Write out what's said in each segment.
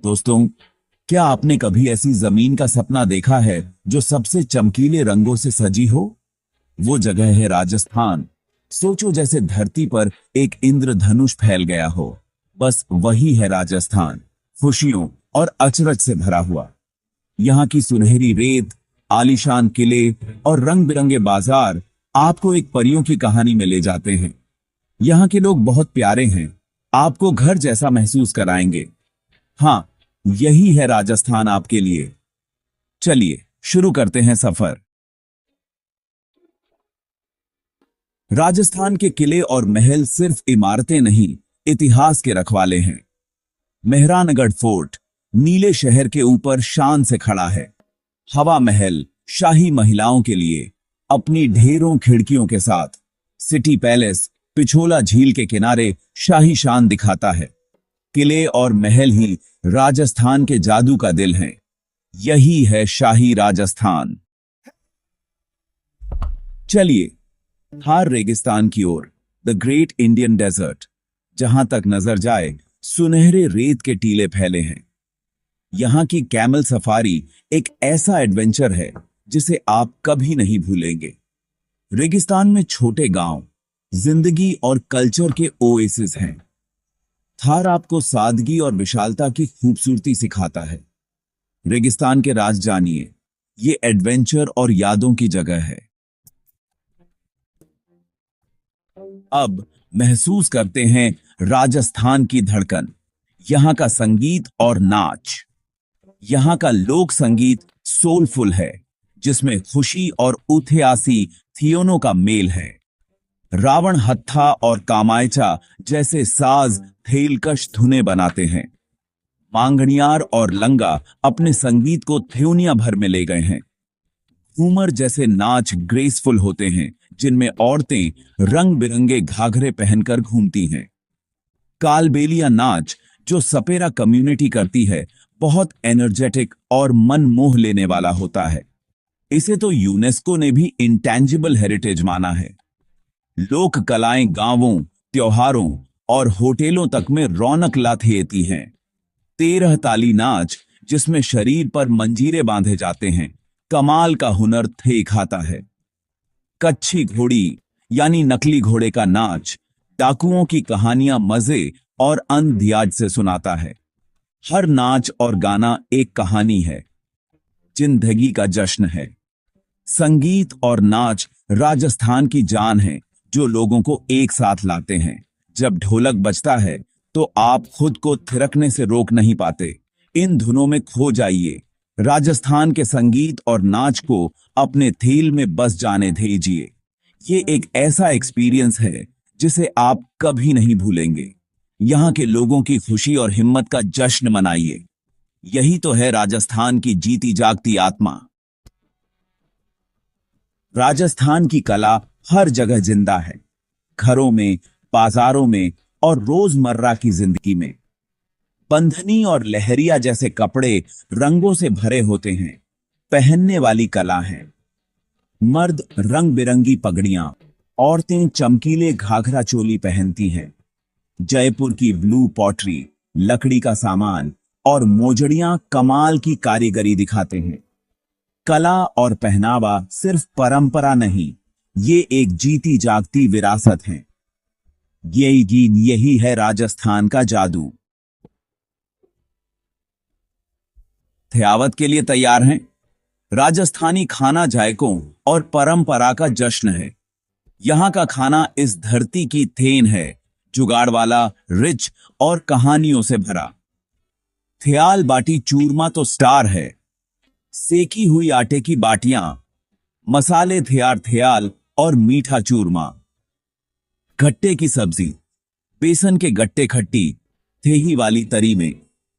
दोस्तों, क्या आपने कभी ऐसी जमीन का सपना देखा है जो सबसे चमकीले रंगों से सजी हो? वो जगह है राजस्थान। सोचो जैसे धरती पर एक इंद्रधनुष फैल गया हो। बस वही है राजस्थान, खुशियों और अचरज से भरा हुआ। यहाँ की सुनहरी रेत, आलीशान किले और रंग बिरंगे बाजार आपको एक परियों की कहानी में ले जाते हैं। यहाँ के लोग बहुत प्यारे हैं, आपको घर जैसा महसूस कराएंगे। हाँ, यही है राजस्थान आपके लिए। चलिए शुरू करते हैं सफर। राजस्थान के किले और महल सिर्फ इमारतें नहीं, इतिहास के रखवाले हैं। मेहरानगढ़ फोर्ट नीले शहर के ऊपर शान से खड़ा है। हवा महल शाही महिलाओं के लिए अपनी ढेरों खिड़कियों के साथ। सिटी पैलेस पिछोला झील के किनारे शाही शान दिखाता है। किले और महल ही राजस्थान के जादू का दिल हैं। यही है शाही राजस्थान। चलिए थार रेगिस्तान की ओर, द ग्रेट इंडियन डेजर्ट। जहां तक नजर जाए सुनहरे रेत के टीले फैले हैं। यहां की कैमल सफारी एक ऐसा एडवेंचर है जिसे आप कभी नहीं भूलेंगे। रेगिस्तान में छोटे गांव जिंदगी और कल्चर के ओएसिस हैं। थार आपको सादगी और विशालता की खूबसूरती सिखाता है। रेगिस्तान के राज जानिए, ये एडवेंचर और यादों की जगह है। अब महसूस करते हैं राजस्थान की धड़कन, यहां का संगीत और नाच। यहां का लोक संगीत सोलफुल है, जिसमें खुशी और उथियासी थियोनों का मेल है। रावण हत्था और कामायचा जैसे साज थेलकश धुनें बनाते हैं। मांगणियार और लंगा अपने संगीत को थ्योनिया भर में ले गए हैं। घूमर जैसे नाच ग्रेसफुल होते हैं, जिनमें औरतें रंग बिरंगे घाघरे पहनकर घूमती हैं। कालबेलिया नाच जो सपेरा कम्युनिटी करती है, बहुत एनर्जेटिक और मन मोह लेने वाला होता है। इसे तो यूनेस्को ने भी इंटेंजिबल हेरिटेज माना है। लोक कलाएं गांवों, त्योहारों और होटलों तक में रौनक लाती हैं। 13 ताली नाच जिसमें शरीर पर मंजीरे बांधे जाते हैं, कमाल का हुनर थे खाता है। कच्छी घोड़ी यानी नकली घोड़े का नाच डाकुओं की कहानियां मजे और अंधियाज से सुनाता है। हर नाच और गाना एक कहानी है, जिंदगी का जश्न है। संगीत और नाच राजस्थान की जान है, जो लोगों को एक साथ लाते हैं। जब ढोलक बजता है तो आप खुद को थिरकने से रोक नहीं पाते। इन धुनों में खो जाइए। राजस्थान के संगीत और नाच को अपने थील में बस जाने दीजिए। ये एक ऐसा एक्सपीरियंस है जिसे आप कभी नहीं भूलेंगे। यहाँ के लोगों की खुशी और हिम्मत का जश्न मनाइए। यही तो है राजस्थान की जीती जागती आत्मा। राजस्थान की कला हर जगह जिंदा है, घरों में, बाजारों में और रोजमर्रा की जिंदगी में। बंधनी और लहरिया जैसे कपड़े रंगों से भरे होते हैं, पहनने वाली कला है। मर्द रंग बिरंगी पगड़ियां, औरतें चमकीले घाघरा चोली पहनती हैं। जयपुर की ब्लू पॉटरी, लकड़ी का सामान और मोजड़ियां कमाल की कारीगरी दिखाते हैं। कला और पहनावा सिर्फ परंपरा नहीं, ये एक जीती जागती विरासत है। यही है राजस्थान का जादू। थयावत के लिए तैयार हैं? राजस्थानी खाना जायकों और परंपरा का जश्न है। यहाँ का खाना इस धरती की थेन है, जुगाड़ वाला, रिच और कहानियों से भरा। थयाल बाटी चूरमा तो स्टार है। सेकी हुई आटे की बाटियां, मसाले थयार थयाल और मीठा चूरमा। गट्टे की सब्जी, बेसन के गट्टे खट्टी थेही वाली तरी में,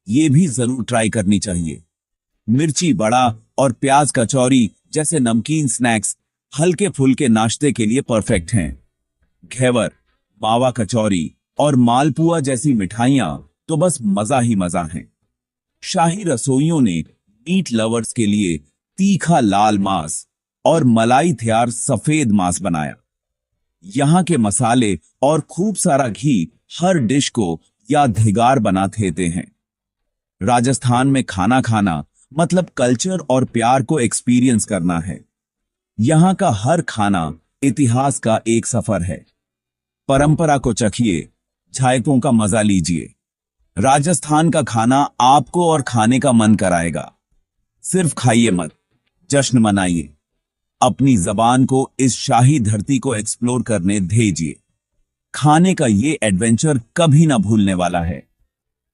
ये भी जरूर ट्राई करनी चाहिए। मिर्ची बड़ा और प्याज कचौरी जैसे नमकीन स्नैक्स हल्के फुल्के नाश्ते के लिए परफेक्ट हैं। घेवर, मावा कचौरी और मालपुआ जैसी मिठाइयां तो बस मजा ही मजा हैं। शाही रसोइयों ने मीट लवर्स के लिए तीखा लाल मांस और मलाई थयार सफेद मांस बनाया। यहाँ के मसाले और खूब सारा घी हर डिश को यादगार बना देते हैं। राजस्थान में खाना खाना मतलब कल्चर और प्यार को एक्सपीरियंस करना है। यहाँ का हर खाना इतिहास का एक सफर है। परंपरा को चखिए, जायकों का मजा लीजिए। राजस्थान का खाना आपको और खाने का मन कराएगा। सिर्फ खाइए मत, जश्न मनाइए। अपनी जबान को इस शाही धरती को एक्सप्लोर करने भेजिए। खाने का ये एडवेंचर कभी ना भूलने वाला है।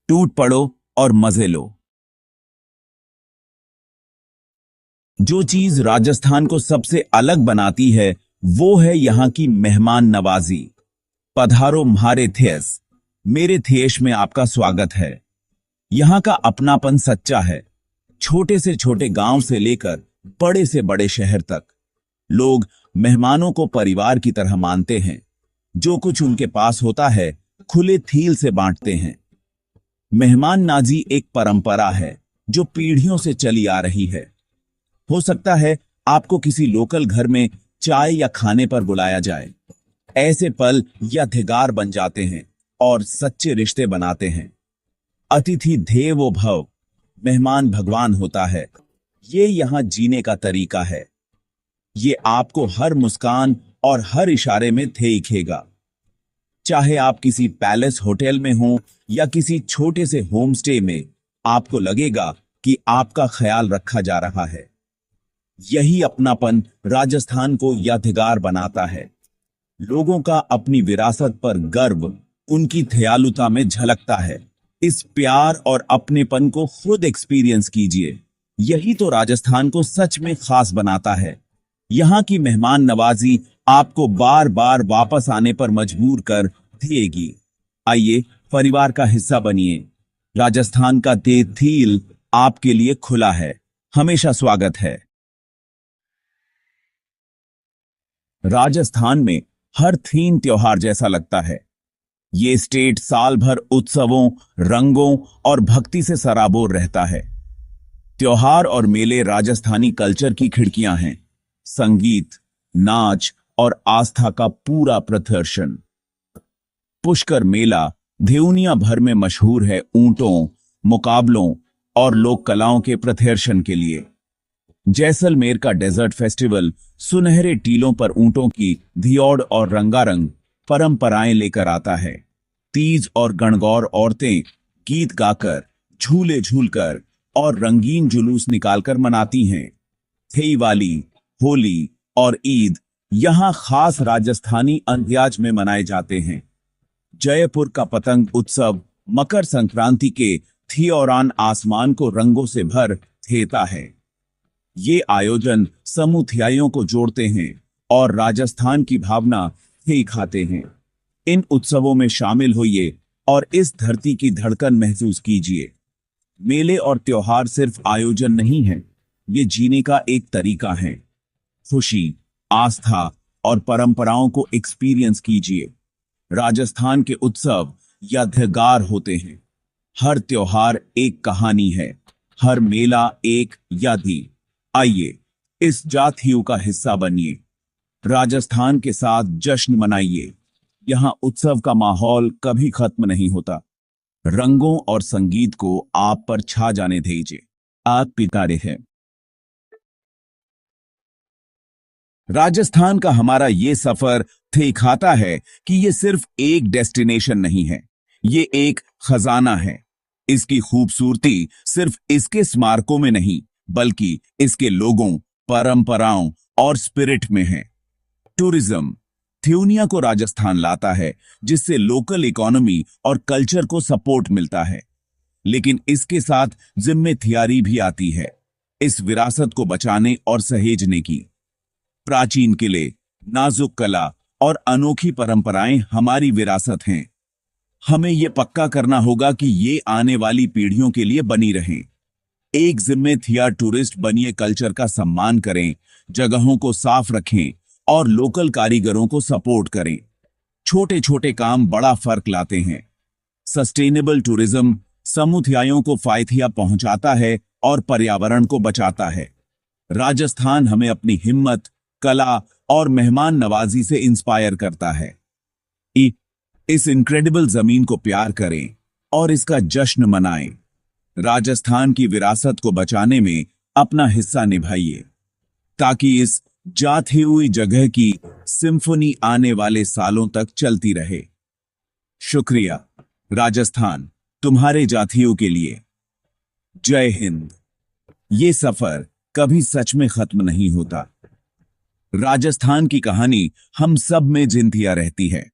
टूट पड़ो और मजे लो। जो चीज राजस्थान को सबसे अलग बनाती है वो है यहां की मेहमान नवाजी। पधारो म्हारे देश, मेरे देश में आपका स्वागत है। यहां का अपनापन सच्चा है। छोटे से छोटे गांव से लेकर बड़े से बड़े शहर तक लोग मेहमानों को परिवार की तरह मानते हैं। जो कुछ उनके पास होता है खुले दिल से बांटते हैं। मेहमान नाजी एक परंपरा है जो पीढ़ियों से चली आ रही है। हो सकता है आपको किसी लोकल घर में चाय या खाने पर बुलाया जाए। ऐसे पल यादगार बन जाते हैं और सच्चे रिश्ते बनाते हैं। अतिथि देवो भव, मेहमान भगवान होता है। ये यहां जीने का तरीका है। ये आपको हर मुस्कान और हर इशारे में दिखेगा। चाहे आप किसी पैलेस होटल में हो या किसी छोटे से होम स्टे में, आपको लगेगा कि आपका ख्याल रखा जा रहा है। यही अपनापन राजस्थान को यादगार बनाता है। लोगों का अपनी विरासत पर गर्व उनकी दयालुता में झलकता है। इस प्यार और अपनेपन को खुद एक्सपीरियंस कीजिए। यही तो राजस्थान को सच में खास बनाता है। यहाँ की मेहमान नवाजी आपको बार बार वापस आने पर मजबूर कर देगी। आइए, परिवार का हिस्सा बनिए। राजस्थान का दिल आपके लिए खुला है। हमेशा स्वागत है। राजस्थान में हर थीम त्योहार जैसा लगता है। ये स्टेट साल भर उत्सवों, रंगों और भक्ति से सराबोर रहता है। त्योहार और मेले राजस्थानी कल्चर की खिड़कियां हैं। संगीत, नाच और आस्था का पूरा प्रदर्शन। पुष्कर मेला देवनिया भर में मशहूर है ऊंटों, मुकाबलों और लोक कलाओं के प्रदर्शन के लिए। जैसलमेर का डेजर्ट फेस्टिवल सुनहरे टीलों पर ऊंटों की धियोड़ और रंगारंग परंपराएं लेकर आता है। तीज और गणगौर औरतें गीत गाकर, झूले झूलकर और रंगीन जुलूस निकालकर मनाती हैं। दिवाली, होली और ईद यहां खास राजस्थानी अंदाज में मनाए जाते हैं। जयपुर का पतंग उत्सव मकर संक्रांति के दौरान आसमान को रंगों से भर देता है। ये आयोजन समुदायों को जोड़ते हैं और राजस्थान की भावना दिखाते हैं। इन उत्सवों में शामिल होइए और इस धरती की धड़कन महसूस कीजिए। मेले और त्योहार सिर्फ आयोजन नहीं है, ये जीने का एक तरीका है। खुशी, आस्था और परंपराओं को एक्सपीरियंस कीजिए। राजस्थान के उत्सव यादगार होते हैं। हर त्योहार एक कहानी है, हर मेला एक यादी। आइए, इस जातियों का हिस्सा बनिए। राजस्थान के साथ जश्न मनाइए। यहाँ उत्सव का माहौल कभी खत्म नहीं होता। रंगों और संगीत को आप पर छा जाने दीजिए। आप पितारे हैं। राजस्थान का हमारा ये सफर दिखाता है कि ये सिर्फ एक डेस्टिनेशन नहीं है, ये एक खजाना है। इसकी खूबसूरती सिर्फ इसके स्मारकों में नहीं, बल्कि इसके लोगों, परंपराओं और स्पिरिट में है। टूरिज्म थ्यूनिया को राजस्थान लाता है, जिससे लोकल इकोनॉमी और कल्चर को सपोर्ट मिलता है। लेकिन इसके साथ जिम्मेदारी भी आती है, इस विरासत को बचाने और सहेजने की। प्राचीन किले, नाजुक कला और अनोखी परंपराएं हमारी विरासत हैं। हमें यह पक्का करना होगा कि ये आने वाली पीढ़ियों के लिए बनी रहें। एक जिम्मेदार टूरिस्ट बनिए, कल्चर का सम्मान करें, जगहों को साफ रखें और लोकल कारीगरों को सपोर्ट करें। छोटे छोटे काम बड़ा फर्क लाते हैं। सस्टेनेबल टूरिज्म समुदायों को फायदा पहुंचाता है और पर्यावरण को बचाता है। राजस्थान हमें अपनी हिम्मत, कला और मेहमान नवाजी से इंस्पायर करता है। इस इनक्रेडिबल जमीन को प्यार करें और इसका जश्न मनाएं। राजस्थान की विरासत को बचाने में अपना हिस्सा निभाइए ताकि इस जाती हुई जगह की सिम्फनी आने वाले सालों तक चलती रहे। शुक्रिया राजस्थान, तुम्हारे जातियों के लिए। जय हिंद। ये सफर कभी सच में खत्म नहीं होता। राजस्थान की कहानी हम सब में जिंदिया रहती है।